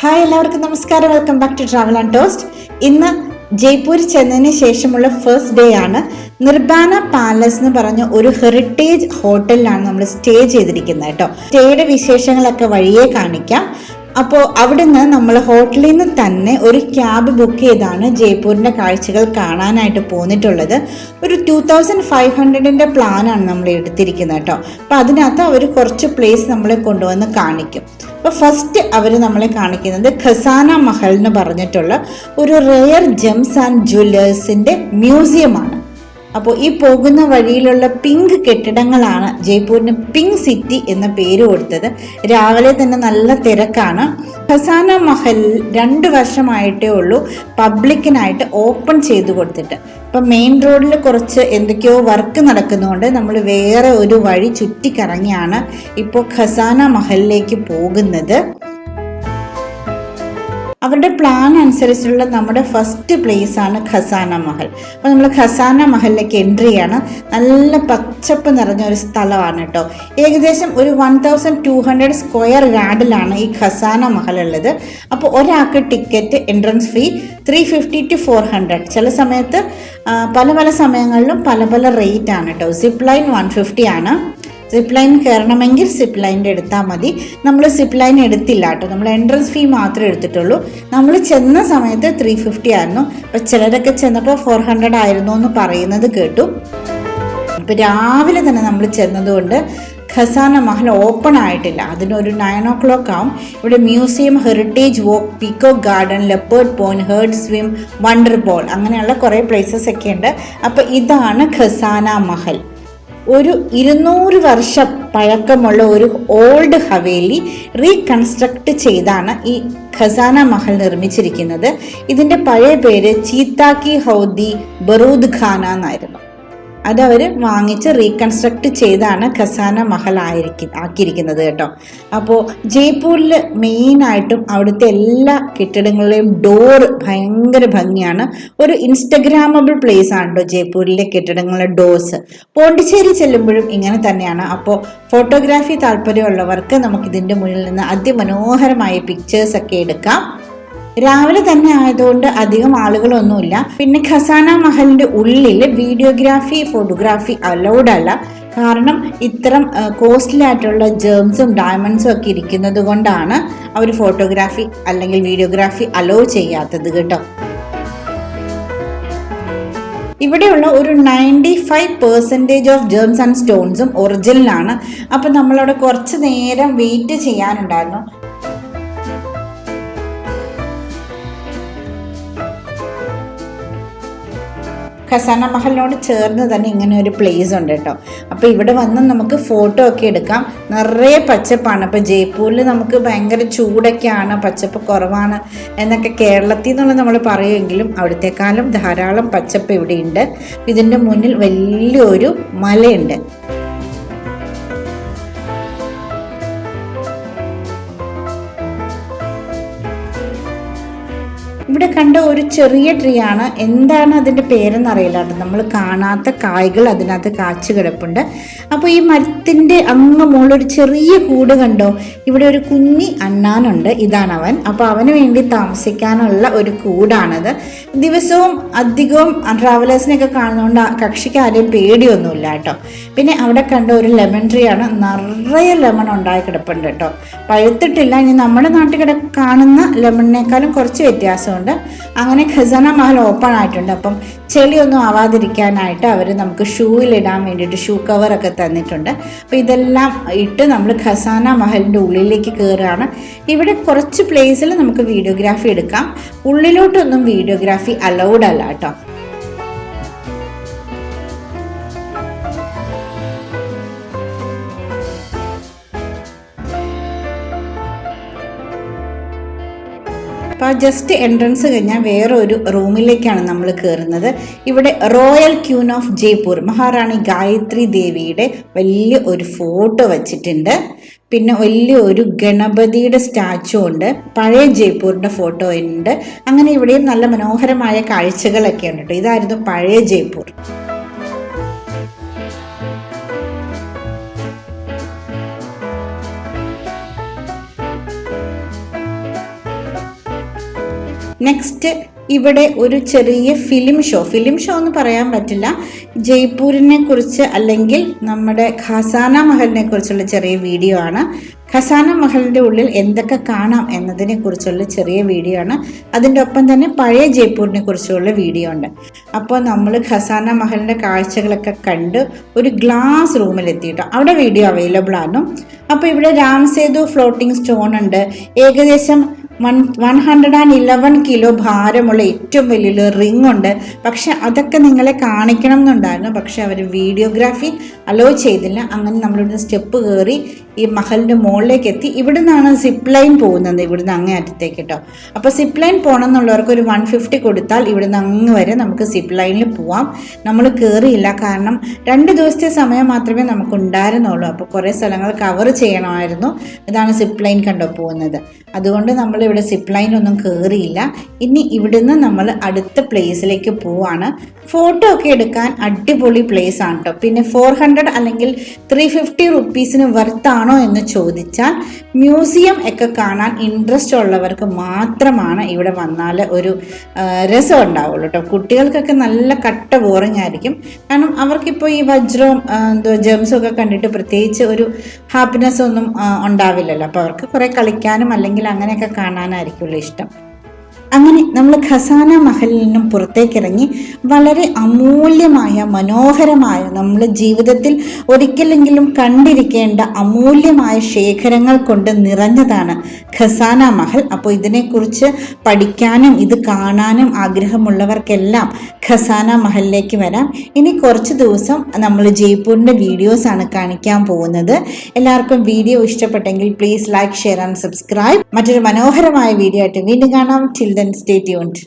Hi, എല്ലാവർക്കും നമസ്കാരം. Welcome back to travel and toast. ഇന്ന് ജയ്പൂർ ചെന്നതിന് ശേഷമുള്ള ഫസ്റ്റ് ഡേ ആണ്. നിർബാന പാലസ് എന്ന് പറഞ്ഞ ഒരു ഹെറിറ്റേജ് ഹോട്ടലിലാണ് നമ്മൾ സ്റ്റേ ചെയ്തിരിക്കുന്നത് കേട്ടോ. സ്റ്റേയുടെ വിശേഷങ്ങളൊക്കെ വഴിയെ കാണിക്കാം. അപ്പോൾ അവിടുന്ന് നമ്മൾ ഹോട്ടലിൽ നിന്ന് തന്നെ ഒരു ക്യാബ് ബുക്ക് ചെയ്താണ് ജയ്പൂരിൻ്റെ കാഴ്ചകൾ കാണാനായിട്ട് പോന്നിട്ടുള്ളത്. ഒരു 2500 പ്ലാനാണ് നമ്മൾ എടുത്തിരിക്കുന്നത് കേട്ടോ. അപ്പോൾ അതിനകത്ത് അവർ കുറച്ച് പ്ലേസ് നമ്മളെ കൊണ്ടുവന്ന് കാണിക്കും. അപ്പോൾ ഫസ്റ്റ് അവർ നമ്മളെ കാണിക്കുന്നത് ഖസാന മഹൽ എന്ന് പറഞ്ഞിട്ടുള്ള ഒരു റെയർ ജെംസ് ആൻഡ് ജ്വല്ലേഴ്സിൻ്റെ മ്യൂസിയമാണ്. അപ്പോൾ ഈ പോകുന്ന വഴിയിലുള്ള പിങ്ക് കെട്ടിടങ്ങളാണ് ജയ്പൂരിന് പിങ്ക് സിറ്റി എന്ന പേര് കൊടുത്തത്. രാവിലെ തന്നെ നല്ല തിരക്കാണ്. ഖസാന മഹൽ 2 വർഷമായിട്ടേ ഉള്ളൂ പബ്ലിക്കിനായിട്ട് ഓപ്പൺ ചെയ്തു കൊടുത്തിട്ട്. ഇപ്പം മെയിൻ റോഡിൽ കുറച്ച് എന്തൊക്കെയോ വർക്ക് നടക്കുന്നതുകൊണ്ട് നമ്മൾ വേറെ ഒരു വഴി ചുറ്റിക്കറങ്ങിയാണ് ഇപ്പോൾ ഖസാന മഹലിലേക്ക് പോകുന്നത്. അവരുടെ പ്ലാൻ അനുസരിച്ചുള്ള നമ്മുടെ ഫസ്റ്റ് പ്ലേസ് ആണ് ഖസാന മഹൽ. അപ്പോൾ നമ്മൾ ഖസാന മഹലിലേക്ക് എൻട്രി ചെയ്യാണ്. നല്ല പച്ചപ്പ് നിറഞ്ഞ ഒരു സ്ഥലമാണ് കേട്ടോ. ഏകദേശം ഒരു 1200 സ്ക്വയർ യാർഡിലാണ് ഈ ഖസാന മഹൽ ഉള്ളത്. അപ്പോൾ ഒരാൾക്ക് ടിക്കറ്റ് എൻട്രൻസ് ഫീ 350 to 400. ചില സമയത്ത് പല സമയങ്ങളിലും പല റേറ്റ് ആണ് കേട്ടോ. സിപ്പ് ലൈൻ 150 ആണ്. സിപ്പ് ലൈൻ കയറണമെങ്കിൽ സിപ്പ് ലൈനിൻ്റെ എടുത്താൽ മതി. നമ്മൾ സിപ്പ് ലൈൻ എടുത്തില്ല കേട്ടോ. നമ്മൾ എൻട്രൻസ് ഫീ മാത്രമേ എടുത്തിട്ടുള്ളൂ. നമ്മൾ ചെന്ന സമയത്ത് 350 ആയിരുന്നു. അപ്പോൾ ചിലരൊക്കെ ചെന്നപ്പോൾ 400 ആയിരുന്നു എന്ന് പറയുന്നത് കേട്ടു. അപ്പോൾ രാവിലെ തന്നെ നമ്മൾ ചെന്നതുകൊണ്ട് ഖസാന മഹൽ ഓപ്പൺ ആയിട്ടില്ല. അതിനൊരു 9 o'clock ആവും. ഇവിടെ museum, heritage walk, peacock garden, leopard point, herd swim, wonder ball, അങ്ങനെയുള്ള കുറേ പ്ലേസസ് ഒക്കെ ഉണ്ട്. അപ്പോൾ ഇതാണ് ഖസാന മഹൽ. ഒരു 200 വർഷം പഴക്കമുള്ള ഒരു ഓൾഡ് ഹവേലി റീകൺസ്ട്രക്ട് ചെയ്താണ് ഈ ഖസാന മഹൽ നിർമ്മിച്ചിരിക്കുന്നത്. ഇതിൻ്റെ പഴയ പേര് ചീത്താക്കി ഹൗദി ബറൂദ് ഖാന എന്നായിരുന്നു. അതവർ വാങ്ങിച്ച് റീകൺസ്ട്രക്ട് ചെയ്താണ് ഖസാന മഹൽ ആക്കിയിരിക്കുന്നത് കേട്ടോ. അപ്പോൾ ജയ്പൂരിൽ മെയിനായിട്ടും അവിടുത്തെ എല്ലാ കെട്ടിടങ്ങളുടെയും ഡോർ ഭയങ്കര ഭംഗിയാണ്. ഒരു ഇൻസ്റ്റഗ്രാമബിൾ പ്ലേസ് ആണ് കേട്ടോ ജയ്പൂരിലെ കെട്ടിടങ്ങളുടെ ഡോർസ്. പോണ്ടിച്ചേരി ചെല്ലുമ്പോഴും ഇങ്ങനെ തന്നെയാണ്. അപ്പോൾ ഫോട്ടോഗ്രാഫി താല്പര്യമുള്ളവർക്ക് നമുക്കിതിൻ്റെ മുന്നിൽ നിന്ന് അതിമനോഹരമായ പിക്ചേഴ്സൊക്കെ എടുക്കാം. രാവിലെ തന്നെ ആയതുകൊണ്ട് അധികം ആളുകളൊന്നുമില്ല. പിന്നെ ഖസാന മഹലിൻ്റെ ഉള്ളിൽ വീഡിയോഗ്രാഫി, ഫോട്ടോഗ്രാഫി അലൗഡ് അല്ല. കാരണം ഇത്തരം കോസ്റ്റ്ലി ആയിട്ടുള്ള ജെംസും ഡയമണ്ട്സും ഒക്കെ ഇരിക്കുന്നത് കൊണ്ടാണ് അവർ ഫോട്ടോഗ്രാഫി അല്ലെങ്കിൽ വീഡിയോഗ്രാഫി അലോ ചെയ്യാത്തത് കേട്ടോ. ഇവിടെയുള്ള ഒരു 95% ഓഫ് ജെംസ് ആൻഡ് സ്റ്റോൺസും ഒറിജിനലാണ്. അപ്പം നമ്മളവിടെ കുറച്ച് നേരം വെയിറ്റ് ചെയ്യാനുണ്ടായിരുന്നു. ഖസാന മഹലിനോട് ചേർന്ന് തന്നെ ഇങ്ങനെ ഒരു പ്ലേസ് ഉണ്ട് കേട്ടോ. അപ്പോൾ ഇവിടെ വന്ന് നമുക്ക് ഫോട്ടോ ഒക്കെ എടുക്കാം. നിറയെ പച്ചപ്പാണ്. അപ്പോൾ ജയ്പൂരിൽ നമുക്ക് ഭയങ്കര ചൂടൊക്കെയാണ്, പച്ചപ്പ് കുറവാണ് എന്നൊക്കെ കേരളത്തിൽ നിന്നുള്ള നമ്മൾ പറയുമെങ്കിലും അവിടത്തെക്കാളും ധാരാളം പച്ചപ്പ് ഇവിടെയുണ്ട്. ഇതിൻ്റെ മുന്നിൽ വലിയൊരു മലയുണ്ട്. ഇവിടെ കണ്ട ഒരു ചെറിയ ട്രീ ആണ്. എന്താണ് അതിൻ്റെ പേരെന്നറിയില്ല കേട്ടോ. നമ്മൾ കാണാത്ത കായ്കൾ അതിനകത്ത് കാച്ചു കിടപ്പുണ്ട്. അപ്പോൾ ഈ മരത്തിൻ്റെ അങ്ങ് മുകളിലൊരു ചെറിയ കൂട് കണ്ടോ? ഇവിടെ ഒരു കുഞ്ഞി അണ്ണാനുണ്ട്. ഇതാണ് അവൻ. അപ്പോൾ അവന് വേണ്ടി താമസിക്കാനുള്ള ഒരു കൂടാണത്. ദിവസവും അധികവും ട്രാവലേഴ്സിനെയൊക്കെ കാണുന്നതുകൊണ്ട് കക്ഷിക്ക് ആരെയും പേടിയൊന്നുമില്ല കേട്ടോ. പിന്നെ അവിടെ കണ്ട ഒരു ലെമൺ ട്രീ ആണ്. നിറയെ ലെമൺ ഉണ്ടായി കിടപ്പുണ്ട് കേട്ടോ. പഴുത്തിട്ടില്ല. ഇനി നമ്മുടെ നാട്ടിൽ കാണുന്ന ലെമണിനേക്കാളും കുറച്ച് വ്യത്യാസമുണ്ട്. അങ്ങനെ ഖസാന മഹൽ ഓപ്പൺ ആയിട്ടുണ്ട്. അപ്പം ചെളിയൊന്നും ആവാതിരിക്കാനായിട്ട് അവർ നമുക്ക് ഷൂവിലിടാൻ വേണ്ടിയിട്ട് ഷൂ കവറൊക്കെ തന്നിട്ടുണ്ട്. അപ്പോൾ ഇതെല്ലാം ഇട്ട് നമ്മൾ ഖസാന മഹലിൻ്റെ ഉള്ളിലേക്ക് കയറുകയാണ്. ഇവിടെ കുറച്ച് പ്ലേസിൽ നമുക്ക് വീഡിയോഗ്രാഫി എടുക്കാം. ഉള്ളിലോട്ടൊന്നും വീഡിയോഗ്രാഫി അലൗഡ് അല്ല കേട്ടോ. അപ്പോൾ ജസ്റ്റ് എൻട്രൻസ് കഴിഞ്ഞാൽ വേറെ ഒരു റൂമിലേക്കാണ് നമ്മൾ കയറുന്നത്. ഇവിടെ റോയൽ ക്യൂൻ ഓഫ് ജയ്പൂർ മഹാറാണി ഗായത്രി ദേവിയുടെ വലിയ ഒരു ഫോട്ടോ വച്ചിട്ടുണ്ട്. പിന്നെ വലിയൊരു ഗണപതിയുടെ സ്റ്റാച്ചു ഉണ്ട്. പഴയ ജയ്പൂരിൻ്റെ ഫോട്ടോ ഉണ്ട്. അങ്ങനെ ഇവിടെയും നല്ല മനോഹരമായ കാഴ്ചകളൊക്കെ ഉണ്ട് കേട്ടോ. ഇതായിരുന്നു പഴയ ജയ്പൂർ. നെക്സ്റ്റ് ഇവിടെ ഒരു ചെറിയ ഫിലിം ഷോ എന്ന് പറയാൻ പറ്റില്ല, ജയ്പൂരിനെ കുറിച്ച് അല്ലെങ്കിൽ നമ്മുടെ ഖസാന മഹലിനെ കുറിച്ചുള്ള ചെറിയ വീഡിയോ ആണ്. ഖസാന മഹലിൻ്റെ ഉള്ളിൽ എന്തൊക്കെ കാണാം എന്നതിനെ കുറിച്ചുള്ള ചെറിയ വീഡിയോ ആണ്. അതിൻ്റെ ഒപ്പം തന്നെ പഴയ ജയ്പൂരിനെ കുറിച്ചുള്ള വീഡിയോ ഉണ്ട്. അപ്പോൾ നമ്മൾ ഖസാന മഹലിൻ്റെ കാഴ്ചകളൊക്കെ കണ്ട് ഒരു ഗ്ലാസ് റൂമിലെത്തിയിട്ടോ, അവിടെ വീഡിയോ അവൈലബിൾ ആണ്. അപ്പോൾ ഇവിടെ രാംസേതു ഫ്ലോട്ടിംഗ് സ്റ്റോൺ ഉണ്ട്. ഏകദേശം 111 കിലോ ഭാരമുള്ള ഏറ്റവും വലിയൊരു റിംഗ് ഉണ്ട്. പക്ഷെ അതൊക്കെ നിങ്ങളെ കാണിക്കണം എന്നുണ്ടായിരുന്നു, പക്ഷെ അവർ വീഡിയോഗ്രാഫി അലോ ചെയ്തില്ല. അങ്ങനെ നമ്മളിവിടുന്ന് സ്റ്റെപ്പ് കയറി ഈ മഹലിൻ്റെ മുകളിലേക്ക് എത്തി. ഇവിടെ നിന്നാണ് സിപ്പ് ലൈൻ പോകുന്നത്, ഇവിടുന്ന് അങ്ങേ അറ്റത്തേക്ക് കേട്ടോ. അപ്പോൾ സിപ്പ് ലൈൻ പോകണം എന്നുള്ളവർക്ക് ഒരു 150 കൊടുത്താൽ ഇവിടുന്ന് അങ്ങ് വരെ നമുക്ക് സിപ്പ് ലൈനിൽ പോവാം. നമ്മൾ കയറിയില്ല, കാരണം 2 ദിവസത്തെ സമയം മാത്രമേ നമുക്ക് ഉണ്ടായിരുന്നുള്ളൂ. അപ്പോൾ കുറേ സ്ഥലങ്ങൾ കവർ ചെയ്യണമായിരുന്നു. ഇതാണ് സിപ്പ് ലൈൻ കണ്ടോ പോകുന്നത്. അതുകൊണ്ട് നമ്മളിവിടെ സിപ്പ് ലൈനൊന്നും കയറിയില്ല. ഇനി ഇവിടുന്ന് നമ്മൾ അടുത്ത പ്ലേസിലേക്ക് പോവാണ്. ഫോട്ടോ ഒക്കെ എടുക്കാൻ അടിപൊളി പ്ലേസ് ആണ് കേട്ടോ. പിന്നെ 400 അല്ലെങ്കിൽ 350 റുപ്പീസിന് വർത്താണോ എന്ന് ചോദിച്ചാൽ മ്യൂസിയം ഒക്കെ കാണാൻ ഇൻട്രസ്റ്റ് ഉള്ളവർക്ക് മാത്രമാണ് ഇവിടെ വന്നാൽ ഒരു രസം ഉണ്ടാവുള്ളൂ കേട്ടോ. കുട്ടികൾക്കൊക്കെ നല്ല കട്ട ബോറിംഗ് ആയിരിക്കും, കാരണം അവർക്കിപ്പോൾ ഈ വജ്രവും ജെംസും ഒക്കെ കണ്ടിട്ട് പ്രത്യേകിച്ച് ഒരു ഹാപ്പിനെസ് ഒന്നും ഉണ്ടാവില്ലല്ലോ. അപ്പോൾ അവർക്ക് കുറേ കളിക്കാനും അല്ലെങ്കിൽ അങ്ങനെയൊക്കെ കാണാനായിരിക്കുമല്ലോ ഇഷ്ടം. അങ്ങനെ നമ്മൾ ഖസാന മഹലിൽ നിന്നും പുറത്തേക്കിറങ്ങി വളരെ അമൂല്യമായ മനോഹരമായ നമ്മൾ ജീവിതത്തിൽ ഒരിക്കലെങ്കിലും കണ്ടിരിക്കേണ്ട അമൂല്യമായ ശേഖരങ്ങൾ കൊണ്ട് നിറഞ്ഞതാണ് ഖസാന മഹൽ. അപ്പോൾ ഇതിനെക്കുറിച്ച് പഠിക്കാനും ഇത് കാണാനും ആഗ്രഹമുള്ളവർക്കെല്ലാം ഖസാന മഹലിലേക്ക് വരാം. ഇനി കുറച്ച് ദിവസം നമ്മൾ ജയ്പൂരിൻ്റെ വീഡിയോസാണ് കാണിക്കാൻ പോകുന്നത്. എല്ലാവർക്കും വീഡിയോ ഇഷ്ടപ്പെട്ടെങ്കിൽ please like, share and subscribe. മറ്റൊരു മനോഹരമായ വീഡിയോ ആയിട്ട് വീണ്ടും കാണാം. Till then, stay tuned.